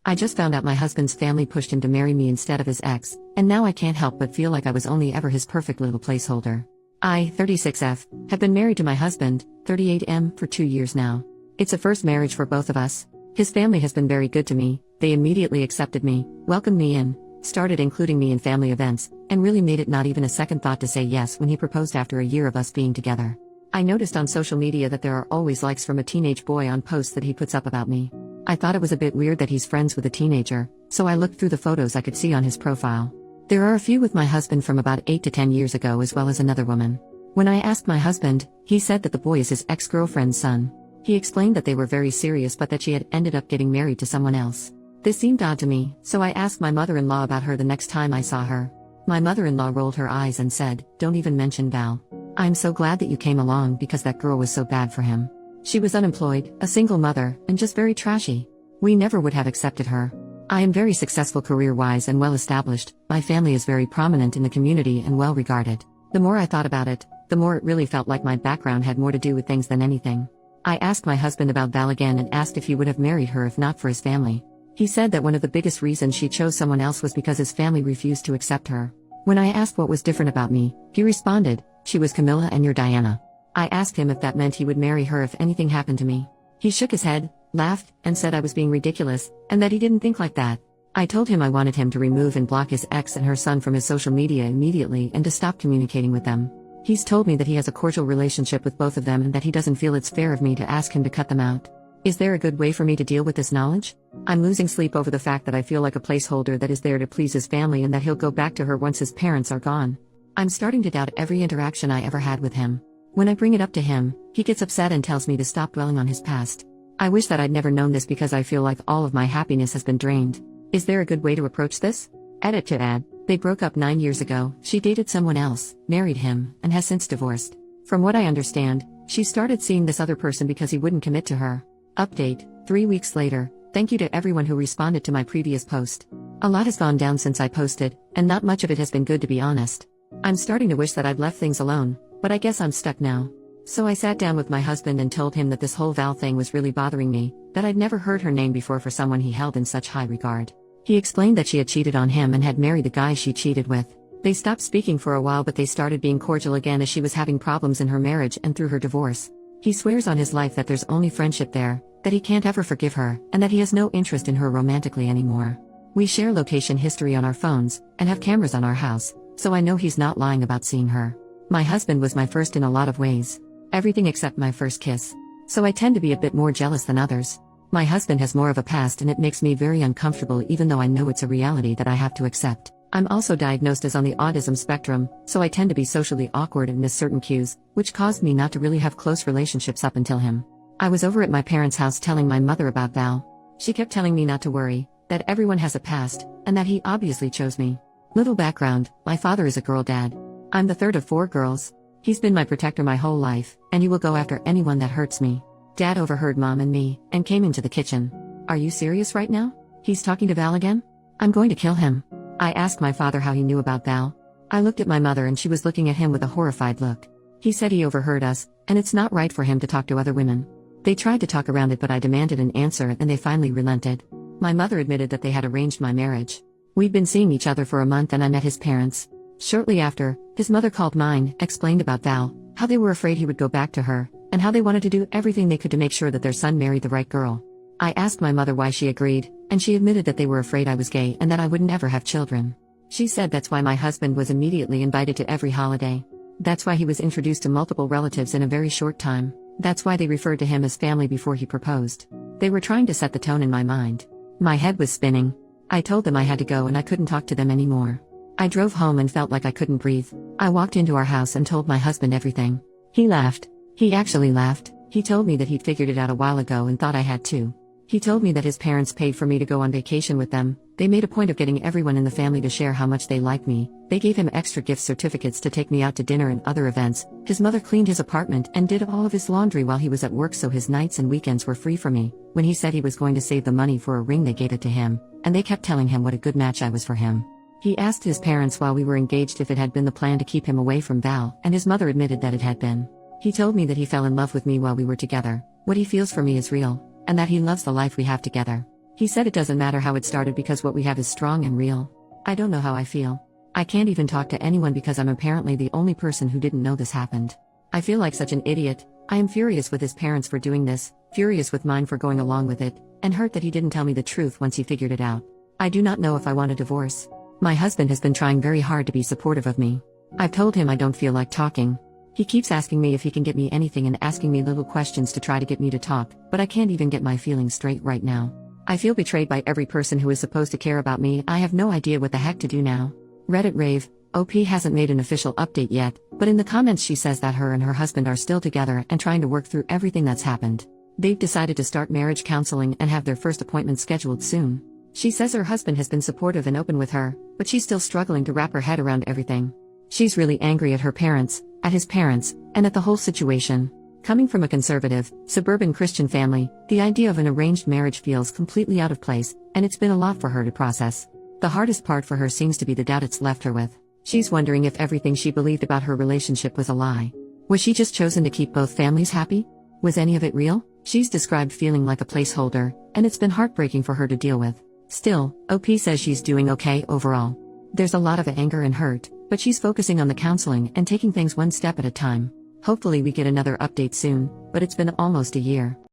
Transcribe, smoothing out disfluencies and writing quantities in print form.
I just found out my husband's family pushed him to marry me instead of his ex, and now I can't help but feel like I was only ever his perfect little placeholder. I, 36F, have been married to my husband, 38M, for 2 years now. It's a first marriage for both of us. His family has been very good to me. They immediately accepted me, welcomed me in, started including me in family events, and really made it not even a second thought to say yes when he proposed after a year of us being together. I noticed on social media that there are always likes from a teenage boy on posts that he puts up about me. I thought it was a bit weird that he's friends with a teenager, so I looked through the photos I could see on his profile. There are a few with my husband from about 8 to 10 years ago as well as another woman. When I asked my husband, he said that the boy is his ex-girlfriend's son. He explained that they were very serious but that she had ended up getting married to someone else. This seemed odd to me, so I asked my mother-in-law about her the next time I saw her. My mother-in-law rolled her eyes and said, "Don't even mention Val. I'm so glad that you came along because that girl was so bad for him. She was unemployed, a single mother, and just very trashy. We never would have accepted her. I am very successful career-wise and well-established, my family is very prominent in the community and well-regarded." The more I thought about it, the more it really felt like my background had more to do with things than anything. I asked my husband about Val again and asked if he would have married her if not for his family. He said that one of the biggest reasons she chose someone else was because his family refused to accept her. When I asked what was different about me, he responded, "She was Camilla and you're Diana." I asked him if that meant he would marry her if anything happened to me. He shook his head, laughed, and said I was being ridiculous, and that he didn't think like that. I told him I wanted him to remove and block his ex and her son from his social media immediately and to stop communicating with them. He's told me that he has a cordial relationship with both of them and that he doesn't feel it's fair of me to ask him to cut them out. Is there a good way for me to deal with this knowledge? I'm losing sleep over the fact that I feel like a placeholder that is there to please his family and that he'll go back to her once his parents are gone. I'm starting to doubt every interaction I ever had with him. When I bring it up to him, he gets upset and tells me to stop dwelling on his past. I wish that I'd never known this because I feel like all of my happiness has been drained. Is there a good way to approach this? Edit to add, they broke up 9 years ago, she dated someone else, married him, and has since divorced. From what I understand, she started seeing this other person because he wouldn't commit to her. Update, 3 weeks later, thank you to everyone who responded to my previous post. A lot has gone down since I posted, and not much of it has been good to be honest. I'm starting to wish that I'd left things alone, but I guess I'm stuck now. So I sat down with my husband and told him that this whole Val thing was really bothering me, that I'd never heard her name before for someone he held in such high regard. He explained that she had cheated on him and had married the guy she cheated with. They stopped speaking for a while but they started being cordial again as she was having problems in her marriage and through her divorce. He swears on his life that there's only friendship there, that he can't ever forgive her, and that he has no interest in her romantically anymore. We share location history on our phones, and have cameras on our house, so I know he's not lying about seeing her. My husband was my first in a lot of ways. Everything except my first kiss. So I tend to be a bit more jealous than others. My husband has more of a past and it makes me very uncomfortable even though I know it's a reality that I have to accept. I'm also diagnosed as on the autism spectrum, so I tend to be socially awkward and miss certain cues, which caused me not to really have close relationships up until him. I was over at my parents' house telling my mother about Val. She kept telling me not to worry, that everyone has a past, and that he obviously chose me. Little background, my father is a girl dad. I'm the third of 4 girls. He's been my protector my whole life, and he will go after anyone that hurts me. Dad overheard Mom and me, and came into the kitchen. "Are you serious right now? He's talking to Val again? I'm going to kill him." I asked my father how he knew about Val. I looked at my mother and she was looking at him with a horrified look. He said he overheard us, and it's not right for him to talk to other women. They tried to talk around it but I demanded an answer and they finally relented. My mother admitted that they had arranged my marriage. We'd been seeing each other for a month and I met his parents. Shortly after, his mother called mine, explained about Val, how they were afraid he would go back to her, and how they wanted to do everything they could to make sure that their son married the right girl. I asked my mother why she agreed, and she admitted that they were afraid I was gay and that I would never have children. She said that's why my husband was immediately invited to every holiday. That's why he was introduced to multiple relatives in a very short time. That's why they referred to him as family before he proposed. They were trying to set the tone in my mind. My head was spinning. I told them I had to go and I couldn't talk to them anymore. I drove home and felt like I couldn't breathe. I walked into our house and told my husband everything. He laughed. He actually laughed. He told me that he'd figured it out a while ago and thought I had too. He told me that his parents paid for me to go on vacation with them. They made a point of getting everyone in the family to share how much they like me. They gave him extra gift certificates to take me out to dinner and other events. His mother cleaned his apartment and did all of his laundry while he was at work so his nights and weekends were free for me. When he said he was going to save the money for a ring they gave it to him, and they kept telling him what a good match I was for him. He asked his parents while we were engaged if it had been the plan to keep him away from Val, and his mother admitted that it had been. He told me that he fell in love with me while we were together, what he feels for me is real, and that he loves the life we have together. He said it doesn't matter how it started because what we have is strong and real. I don't know how I feel. I can't even talk to anyone because I'm apparently the only person who didn't know this happened. I feel like such an idiot. I am furious with his parents for doing this, furious with mine for going along with it, and hurt that he didn't tell me the truth once he figured it out. I do not know if I want a divorce. My husband has been trying very hard to be supportive of me. I've told him I don't feel like talking. He keeps asking me if he can get me anything and asking me little questions to try to get me to talk, but I can't even get my feelings straight right now. I feel betrayed by every person who is supposed to care about me. I have no idea what the heck to do now. Reddit rave, OP hasn't made an official update yet, but in the comments she says that her and her husband are still together and trying to work through everything that's happened. They've decided to start marriage counseling and have their first appointment scheduled soon. She says her husband has been supportive and open with her, but she's still struggling to wrap her head around everything. She's really angry at her parents, at his parents, and at the whole situation. Coming from a conservative, suburban Christian family, the idea of an arranged marriage feels completely out of place, and it's been a lot for her to process. The hardest part for her seems to be the doubt it's left her with. She's wondering if everything she believed about her relationship was a lie. Was she just chosen to keep both families happy? Was any of it real? She's described feeling like a placeholder, and it's been heartbreaking for her to deal with. Still, OP says she's doing okay overall. There's a lot of anger and hurt, but she's focusing on the counseling and taking things one step at a time. Hopefully we get another update soon, but it's been almost a year.